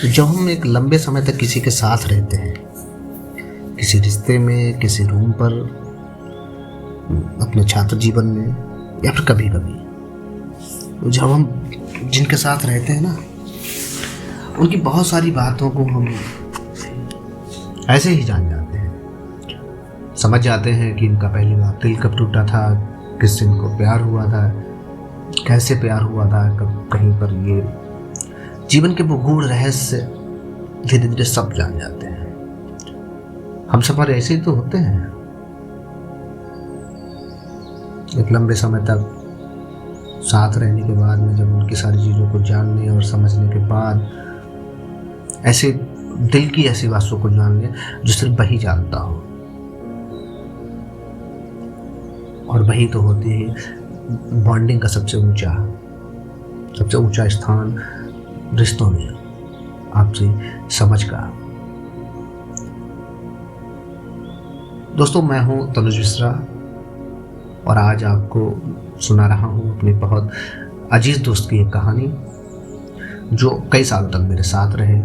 जब हम एक लंबे समय तक किसी के साथ रहते हैं, किसी रिश्ते में, किसी रूम पर, अपने छात्र जीवन में, या फिर कभी कभी जब हम जिनके साथ रहते हैं ना, उनकी बहुत सारी बातों को हम ऐसे ही जान जाते हैं, समझ जाते हैं कि इनका पहली बार दिल कब टूटा था, किससे इनको प्यार हुआ था, कैसे प्यार हुआ था, कब कहीं पर ये जीवन के वो गूढ़ रहस्य धीरे धीरे सब जान जाते हैं। हम सफर ऐसे ही तो होते हैं। एक लंबे समय तक साथ रहने के बाद में जब उनकी सारी चीज़ों को जानने और समझने के बाद ऐसे दिल की ऐसी बातों को जान ले जो सिर्फ वही जानता हो, और वही तो होती है बॉन्डिंग का सबसे ऊंचा स्थान रिश्तों में, आपसी समझ का। दोस्तों, मैं हूं तनुज मिश्रा और आज आपको सुना रहा हूं अपने बहुत अजीज दोस्त की एक कहानी जो कई सालों तक मेरे साथ रहे,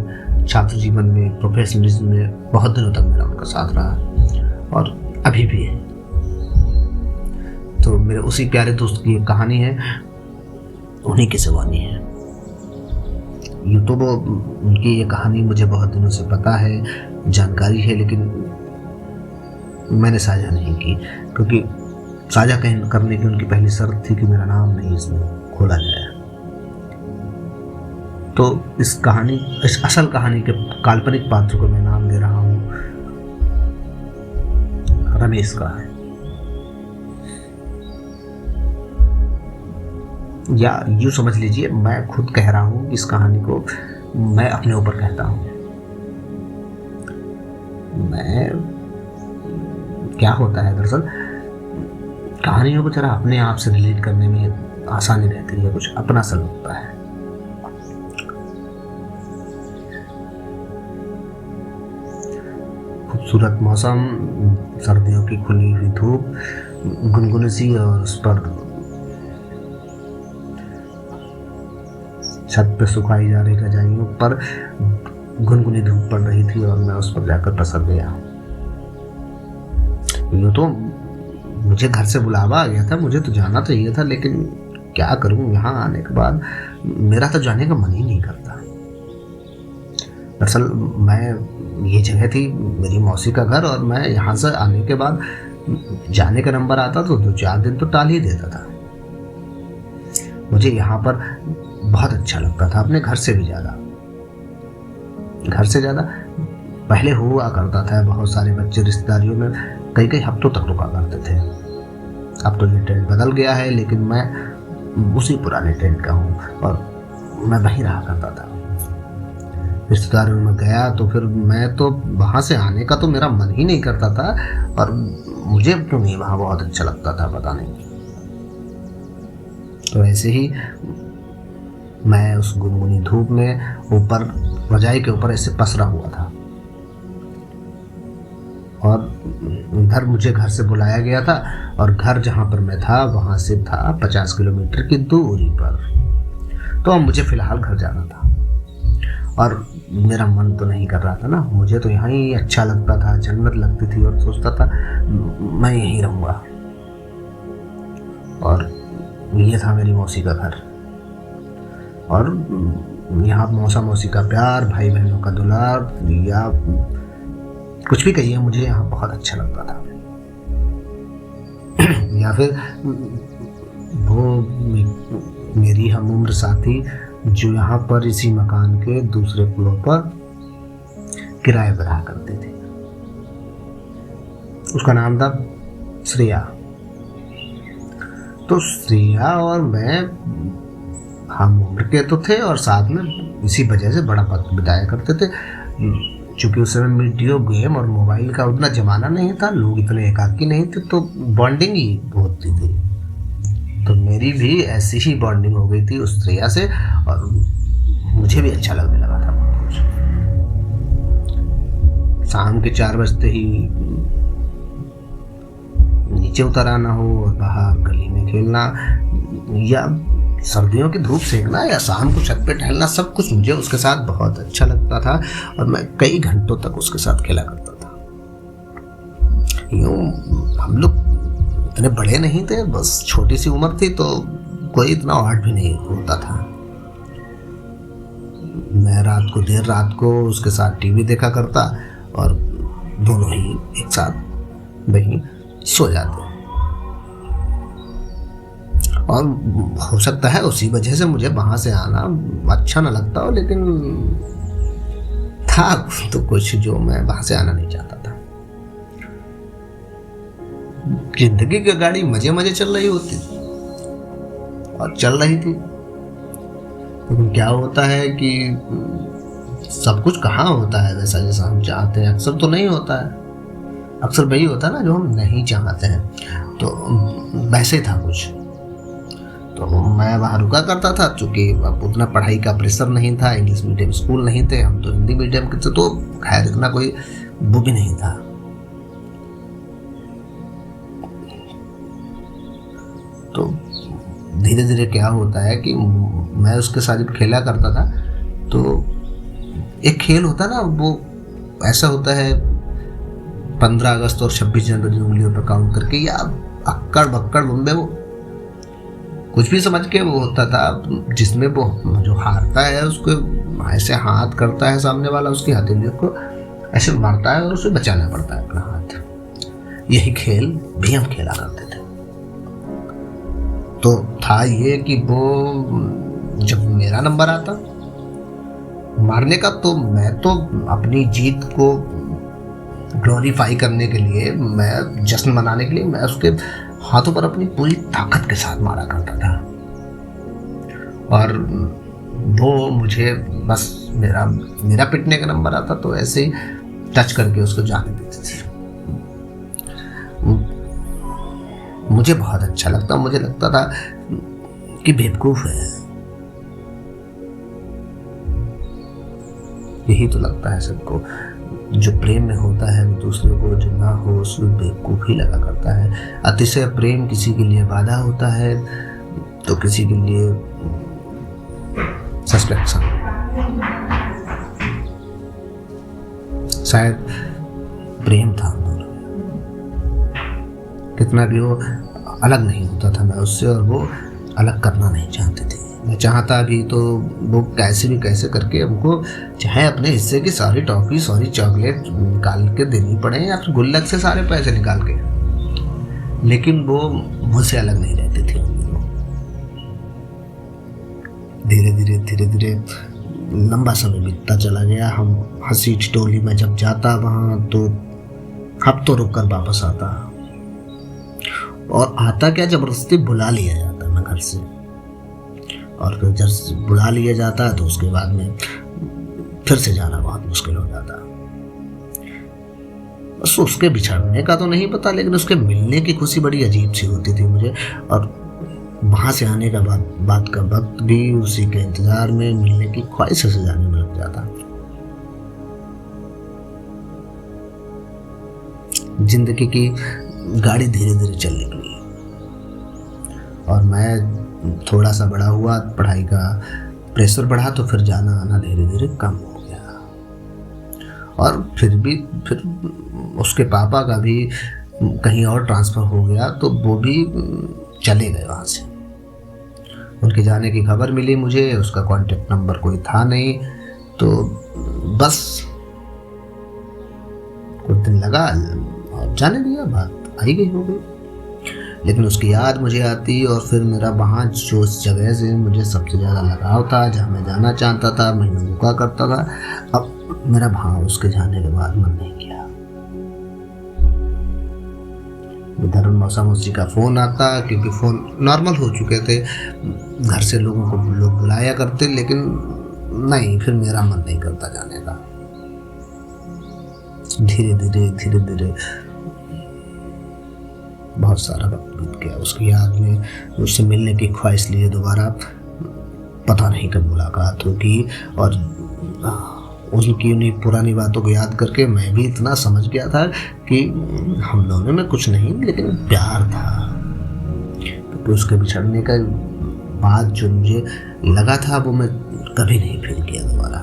छात्र जीवन में, प्रोफेशनलिज्म में बहुत दिनों तक मेरा उनका साथ रहा और अभी भी है। तो मेरे उसी प्यारे दोस्त की एक कहानी है, उन्हीं की ज़बानी है। यूँ तो वो उनकी ये कहानी मुझे बहुत दिनों से पता है, जानकारी है, लेकिन मैंने साझा नहीं की क्योंकि साझा करने की उनकी पहली शर्त थी कि मेरा नाम नहीं इसमें खोला जाए। तो इस असल कहानी के काल्पनिक पात्र को मैं नाम दे रहा हूँ रमेश का, या यूँ समझ लीजिए मैं खुद कह रहा हूँ, इस कहानी को मैं अपने ऊपर कहता हूँ। क्या होता है दरअसल, कहानियों को जरा अपने आप से रिलेट करने में आसानी रहती है, कुछ अपना सा लगता है। खूबसूरत मौसम, सर्दियों की खुली हुई धूप, गुनगुनी सी, और उस पर छत पे सुखाई जा रही रजाइयों पर गुनगुनी धूप पड़ रही थी और मैं उस पर जाकर पसर गया। यूँ तो मुझे घर से बुलावा आ गया था, मुझे तो जाना चाहिए था, लेकिन क्या करूं, यहाँ आने के बाद मेरा तो जाने का मन ही नहीं करता। दरअसल ये जगह थी मेरी मौसी का घर, और मैं यहाँ से आने के बाद जाने का नंबर आता तो 2-4 दिन तो टाल ही देता था। मुझे यहाँ पर बहुत अच्छा लगता था, अपने घर से ज़्यादा। पहले हुआ करता था, बहुत सारे बच्चे रिश्तेदारियों में कई हफ्तों तक रुका करते थे। अब तो ये ट्रेंड बदल गया है, लेकिन मैं उसी पुराने ट्रेंड का हूँ और मैं वहीं रहा करता था। रिश्तेदारियों में गया तो फिर मैं तो वहाँ से आने का तो मेरा मन ही नहीं करता था, और मुझे क्यों नहीं वहाँ बहुत अच्छा लगता था, पता नहीं। तो ऐसे ही मैं उस गुनगुनी धूप में ऊपर रजाई के ऊपर ऐसे पसरा हुआ था, और इधर मुझे घर से बुलाया गया था, और घर जहाँ पर मैं था वहाँ से था 50 किलोमीटर की दूरी पर। तो अब मुझे फिलहाल घर जाना था, और मेरा मन तो नहीं कर रहा था ना, मुझे तो यहाँ ही अच्छा लगता था, जन्नत लगती थी, और सोचता था मैं यहीं रहूँगा। और ये था मेरी मौसी का घर, और यहाँ मौसी का प्यार, भाई बहनों का दुलार, या कुछ भी कहिए, मुझे यहाँ बहुत अच्छा लगता था। या फिर वो मेरी हम उम्र साथी जो यहाँ पर इसी मकान के दूसरे फ्लोर पर किराए पर रहा करती थी, उसका नाम था श्रेया। तो श्रेया और मैं हम उम्र के तो थे, और साथ में इसी वजह से बड़ा वक्त बिताया करते थे। चूँकि उस समय वीडियो गेम और मोबाइल का उतना ज़माना नहीं था, लोग इतने एकाकी नहीं थे, तो बॉन्डिंग ही होती थी। तो मेरी भी ऐसी ही बॉन्डिंग हो गई थी उस श्रेया से, और मुझे भी अच्छा लगने लगा था बहुत कुछ। शाम के 4 बजते ही नीचे उतर आना हो और बाहर गली में खेलना, या सर्दियों की धूप सेकना या शाम को छत पे टहलना, सब कुछ मुझे उसके साथ बहुत अच्छा लगता था और मैं कई घंटों तक उसके साथ खेला करता था। यूँ हम लोग इतने बड़े नहीं थे, बस छोटी सी उम्र थी, तो कोई इतना ऑड भी नहीं होता था। मैं रात को देर रात को उसके साथ टीवी देखा करता और दोनों ही एक साथ वहीं सो जाते। और हो सकता है उसी वजह से मुझे वहां से आना अच्छा न लगता हो, लेकिन था तो कुछ जो मैं वहां से आना नहीं चाहता था। जिंदगी की गाड़ी मजे मजे चल रही होती और चल रही थी, लेकिन क्या होता है कि सब कुछ कहाँ होता है वैसा जैसा हम चाहते हैं। अक्सर तो नहीं होता है, अक्सर वही होता है ना जो हम नहीं चाहते हैं। तो वैसे था कुछ। तो मैं वहाँ रुका करता था, चूँकि अब उतना पढ़ाई का प्रेशर नहीं था, इंग्लिश मीडियम स्कूल नहीं थे, हम तो हिंदी मीडियम के थे, तो खैर इतना कोई वो भी नहीं था। तो धीरे धीरे क्या होता है कि मैं उसके साथ जब खेला करता था, तो एक खेल होता ना, वो ऐसा होता है 15 अगस्त और 26 जनवरी उंगलियों पर काउंट करके, या अक्कड़ बक्कड़ बम्बे, वो कुछ भी समझ के वो होता था, जिसमें वो जो हारता है उसको ऐसे हाथ करता है सामने वाला, उसकी हथेलियों को ऐसे मारता है और उसे बचाना पड़ता है अपना हाथ। यही खेल भी हम खेला करते थे। तो था ये कि वो जब मेरा नंबर आता मारने का, तो मैं तो अपनी जीत को ग्लोरीफाई करने के लिए, मैं जश्न मनाने के लिए, मैं उसके हाथों पर अपनी पूरी ताकत के साथ मारा करता था। और वो मुझे बस मेरा पिटने का नंबर आता तो ऐसे ही टच करके उसको जाने देती थी। मुझे बहुत अच्छा लगता, मुझे लगता था कि बेवकूफ है। यही तो लगता है सबको, जो प्रेम में होता है वो दूसरे को जो ना हो उसमें बेवकूफ ही लगा करता है। अतिशय प्रेम किसी के लिए बाधा होता है तो किसी के लिए सस्पेंशन। शायद प्रेम था हम दोनों में, कितना भी हो अलग नहीं होता था मैं उससे, और वो अलग करना नहीं चाहती थी। मैं चाहता भी तो वो कैसे भी कैसे करके हमको, चाहे अपने हिस्से की सारी टॉफी सारी चॉकलेट निकाल के देनी पड़े या फिर गुल्लक से सारे पैसे निकाल के, लेकिन वो मुझसे अलग नहीं रहती थी। धीरे धीरे धीरे धीरे लंबा समय बीतता चला गया। हम हंसी ठिठोली में जब जाता वहाँ, तो हफ्तों रुक कर वापस आता, और आता क्या, जबरदस्ती बुला लिया जाता मैं घर से, और फिर जब बुला लिया जाता तो उसके बाद में फिर से जाना बहुत मुश्किल हो जाता। बस उसके बिछड़ने का तो नहीं पता, लेकिन उसके मिलने की खुशी बड़ी अजीब सी होती थी मुझे, और वहां से आने का बात का वक्त भी उसी के इंतजार में, मिलने की ख्वाहिश से जाने में लग जाता। जिंदगी की गाड़ी धीरे धीरे चल निकली और मैं थोड़ा सा बड़ा हुआ, पढ़ाई का प्रेशर बढ़ा, तो फिर जाना आना धीरे धीरे कम हो गया। और फिर उसके पापा का भी कहीं और ट्रांसफ़र हो गया, तो वो भी चले गए वहाँ से। उनके जाने की खबर मिली मुझे, उसका कॉन्टेक्ट नंबर कोई था नहीं, तो बस कुछ दिन लगा और जाने दिया, बात आई गई हो गई। लेकिन उसकी याद मुझे आती, और फिर मेरा वहाँ जो उस जगह से मुझे सबसे ज़्यादा लगाव था, जहाँ मैं जाना चाहता था, महीनों रुका करता था, अब मेरा वहाँ उसके जाने के बाद मन नहीं किया। इधर मौसा मौसी का फ़ोन आता, क्योंकि फ़ोन नॉर्मल हो चुके थे, घर से लोगों को लोग बुलाया करते, लेकिन नहीं, फिर मेरा मन नहीं करता जाने का। धीरे धीरे बहुत सारा वक्त बीत गया उसकी याद में, उससे मिलने की ख्वाहिश लिए दोबारा, पता नहीं कब मुलाकात होगी। और उनकी उन्हीं पुरानी बातों को याद करके मैं भी इतना समझ गया था कि हम दोनों में कुछ नहीं, लेकिन प्यार था। क्योंकि उसके बिछड़ने का बाद जो मुझे लगा था वो मैं कभी नहीं फील किया दोबारा।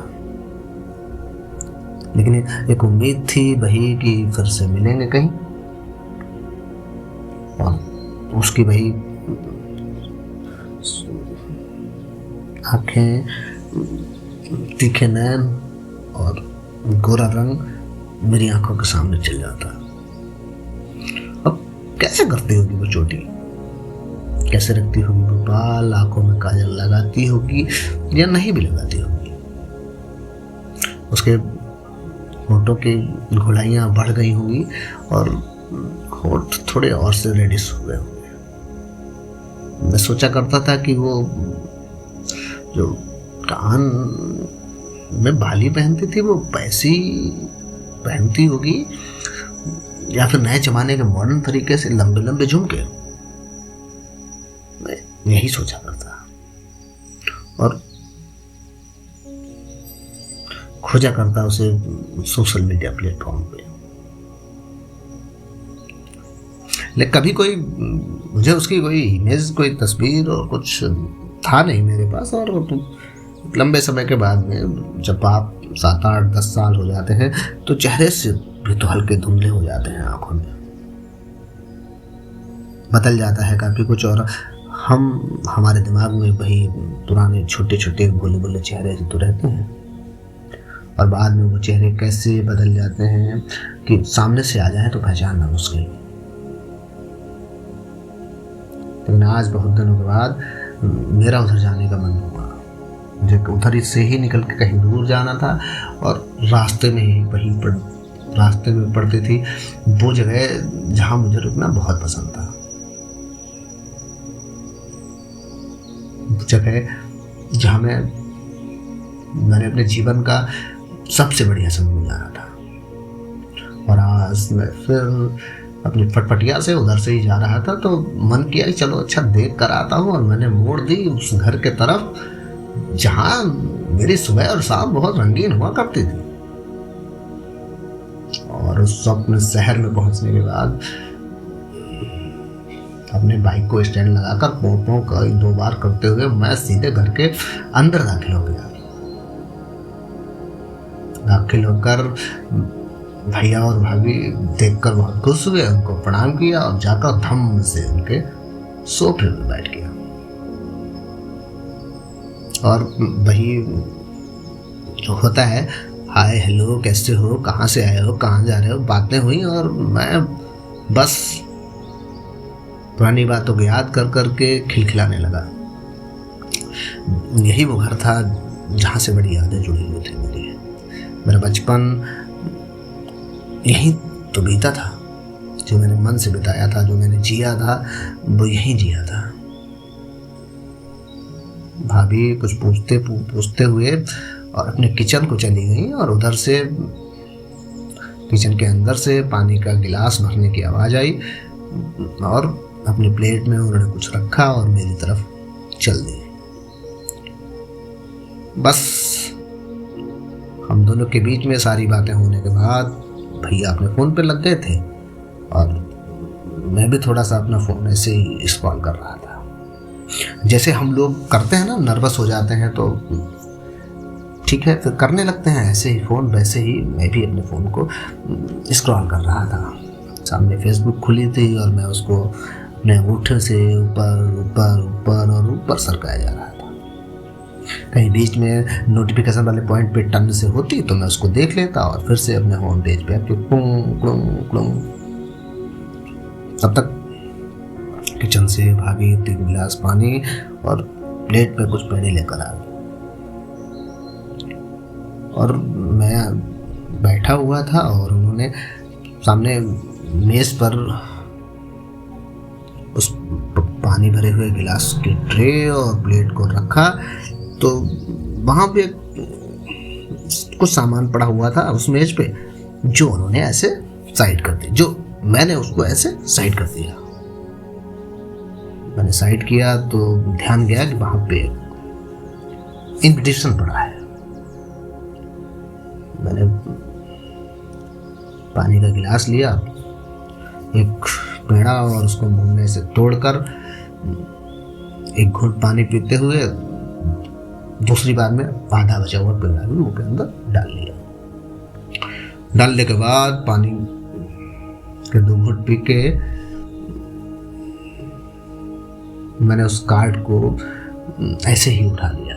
लेकिन एक उम्मीद थी वही कि फिर से मिलेंगे कहीं, और उसकी वही आंखें, तीखे नैन और गोरा रंग मेरी आंखों के सामने चल जाता। अब कैसे करती होगी वो चोटी, कैसे रखती होगी वो बाल, आंखों में काजल लगाती होगी या नहीं भी लगाती होगी। उसके होठों की घुलाइयाँ बढ़ गई होंगी और होठ थोड़े और से रेडिश हो गए होंगे। मैं सोचा करता था कि वो जो कान में बाली पहनती थी वो वैसी पहनती होगी, या फिर नए जमाने के मॉडर्न तरीके से लंबे लंबे झुमके। मैं यही सोचा करता और खोजा करता उसे सोशल मीडिया प्लेटफॉर्म पे। लेकिन कभी कोई मुझे उसकी कोई इमेज, कोई तस्वीर और कुछ था नहीं मेरे पास। और लंबे समय के बाद में जब आप 7, 8, 10 साल हो जाते हैं तो चेहरे से भी तो हल्के धुंधले हो जाते हैं, आंखों में बदल जाता है काफ़ी कुछ, और हमारे दिमाग में वही पुराने छोटे छोटे भोले भोले चेहरे तो रहते हैं। और बाद में वो चेहरे कैसे बदल जाते हैं कि सामने से आ जाए तो पहचानना मुश्किल। लेकिन आज बहुत दिनों के बाद मेरा उधर जाने का मन हुआ। मुझे उधर से ही निकल के कहीं दूर जाना था, और रास्ते में ही रास्ते में पड़ती थी वो जगह जहाँ मुझे रुकना बहुत पसंद था। जगह जहाँ मैंने अपने जीवन का सबसे बढ़िया समय गुजारा था। और आज मैं फिर अपनी फटफटिया से उधर से ही जा रहा था तो मन किया कि चलो अच्छा देख कर आता हूँ। और मैंने मोड़ दी उस घर के तरफ जहाँ मेरी सुबह और शाम बहुत रंगीन हुआ करती थी। और उस अपने शहर में पहुंचने के बाद अपने बाइक को स्टैंड लगाकर पों का 2 बार करते हुए मैं सीधे घर के अंदर दाखिल हो गया। दाखिल होकर भैया और भाभी देखकर बहुत खुश हुए, उनको प्रणाम किया और जाकर धम से उनके सोफे में बैठ गया। और वही जो होता है, हाय हेलो कैसे हो, कहाँ से आए हो, कहाँ जा रहे हो, बातें हुई। और मैं बस पुरानी बातों को याद कर करके खिलखिलाने लगा। यही वो घर था जहाँ से बड़ी यादें जुड़ी हुई थी मेरा बचपन यही तो बीता था। जो मैंने मन से बिताया था, जो मैंने जिया था, वो यही जिया था। भाभी कुछ पूछते हुए और अपने किचन को चली गई, और उधर से किचन के अंदर से पानी का गिलास भरने की आवाज़ आई, और अपनी प्लेट में उन्होंने कुछ रखा और मेरी तरफ चल दी। बस हम दोनों के बीच में सारी बातें होने के बाद भैया अपने फ़ोन पे लग गए थे, और मैं भी थोड़ा सा अपना फ़ोन ऐसे ही स्क्रॉल कर रहा था। जैसे हम लोग करते हैं ना, नर्वस हो जाते हैं तो ठीक है फिर करने लगते हैं ऐसे ही फ़ोन, वैसे ही मैं भी अपने फ़ोन को स्क्रॉल कर रहा था। सामने फेसबुक खुली थी और मैं उसको अपने अंगूठे से ऊपर ऊपर ऊपर और ऊपर सरकाया जा रहा था। कहीं बीच में नोटिफिकेशन वाले पॉइंट पे टर्न से होती तो मैं उसको देख लेता और फिर से अपने होम पेज पे आके क्लुंग। तब तक किचन से भाभी 3 गिलास पानी और प्लेट पे कुछ पेड़े लेकर आ गई, और मैं बैठा हुआ था और उन्होंने सामने मेज पर उस पानी भरे हुए गिलास के ट्रे और प्लेट को रखा। तो वहाँ पे कुछ सामान पड़ा हुआ था उस मेज पे, जो उन्होंने ऐसे साइड कर दिया, जो मैंने उसको ऐसे साइड कर दिया। मैंने साइड किया तो ध्यान गया कि वहाँ पे इन्विटेशन पड़ा है। मैंने पानी का गिलास लिया, एक पेड़ा, और उसको मुंह में से तोड़कर एक घूंट पानी पीते हुए दूसरी बार में आधा बचा हुआ पेड़ा भी मुंह के अंदर डाल लिया। डालने के बाद पानी के 2 घूंट पी के मैंने उस कार्ड को ऐसे ही उठा लिया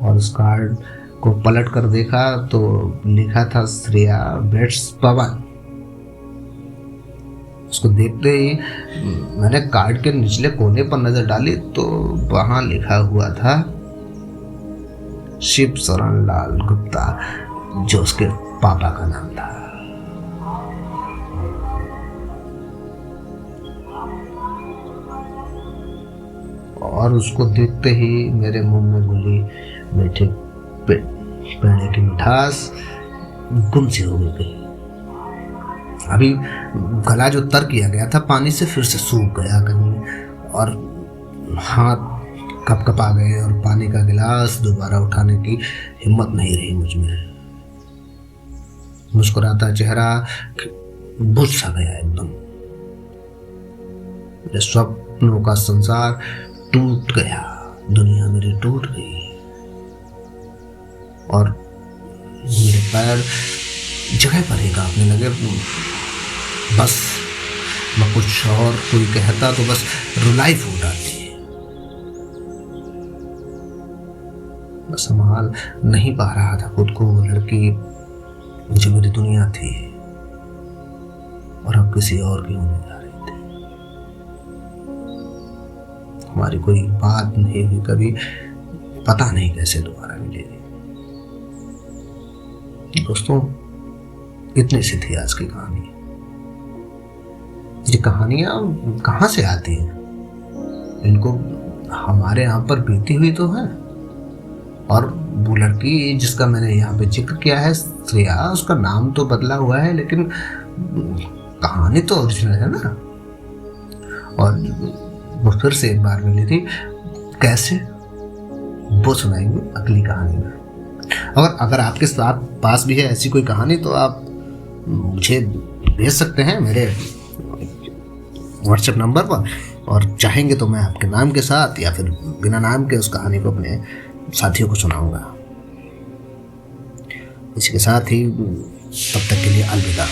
और उस कार्ड को पलट कर देखा तो लिखा था श्रेया बेट्स पवन। उसको देखते ही मैंने कार्ड के निचले कोने पर नजर डाली तो वहां लिखा हुआ था शिव शरण लाल गुप्ता, जो उसके पापा का नाम था। और उसको देखते ही मेरे मुंह में घुली मीठे पेड़े की मिठास गुम सी हो गई। अभी गला जो तर किया गया था पानी से फिर से सूख गया कहीं और हाथ कपकपा गए और पानी का गिलास दोबारा उठाने की हिम्मत नहीं रही मुझ में। मुस्कुराता चेहरा बुझ सा गया एकदम। मेरे स्वप्नों का संसार टूट गया, दुनिया मेरी टूट गई और मेरे पैर जगह पर ही कांपने लगे। बस मैं कुछ और कोई कहता तो बस रुलाई फूट आती। मैं संभाल नहीं पा रहा था खुद को। वो लड़की जो मेरी दुनिया थी और अब किसी और की होने जा रही थी। हमारी कोई बात नहीं हुई कभी, पता नहीं कैसे दोबारा मिलेगी। दोस्तों, इतनी सी थी आज की कहानी। ये कहानियां कहाँ से आती हैं? इनको हमारे यहाँ पर बीती हुई तो है। और वो लड़की जिसका मैंने यहाँ पे जिक्र किया है श्रेया, उसका नाम तो बदला हुआ है लेकिन कहानी तो ओरिजिनल है ना। और वो फिर से एक बार मिली थी, कैसे, वो सुनाएंगे अगली कहानी में। अगर आपके साथ पास भी है ऐसी कोई कहानी तो आप मुझे भेज सकते हैं मेरे व्हाट्सएप नंबर पर, और चाहेंगे तो मैं आपके नाम के साथ या फिर बिना नाम के उस कहानी को अपने साथियों को सुनाऊंगा। इसी के साथ ही तब तक के लिए अलविदा।